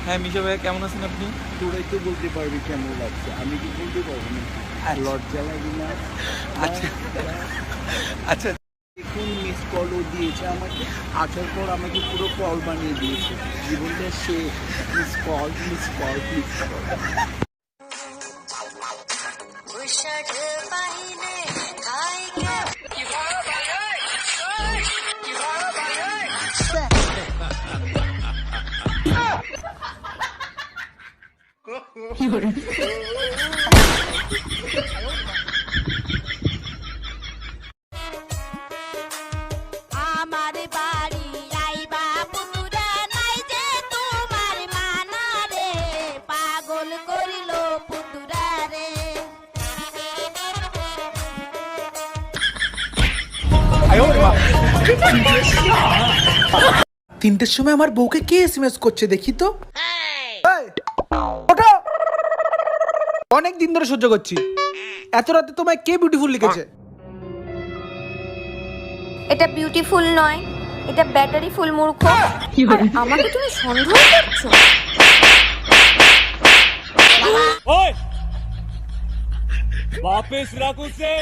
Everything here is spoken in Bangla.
হ্যাঁ মিশা ভাইয়া, কেমন আছেন আপনি? তোরাই তো বলতে পারবি কেমন লাগছে, আমি কি বলতে পারবো না? লজ্জা লাগে না? আচ্ছা আচ্ছা দেখুন মিস কলও দিয়েছে আমাকে, আসার পর আমাকে পুরো কল বানিয়ে দিয়েছে জীবনটা সে। Miss call miss call miss call. আমার বাড়ি আইবা পুতুরা নাই যে তোমার মানা রে, পাগল করিল পুতুরা রে। তিনটের সময় আমার বউকে কে এসএমএস করছে দেখি তো। এই, ওঠো। অনেক দিন ধরে সহ্য করছি, এত রাতে তোমায় কে বিউটিফুল লিখেছে? এটা বিউটিফুল নয়, এটা ব্যাটারি ফুল মূর্খ। আর আমাকে তুমি সন্দেহ করছো? वापस रख उसे।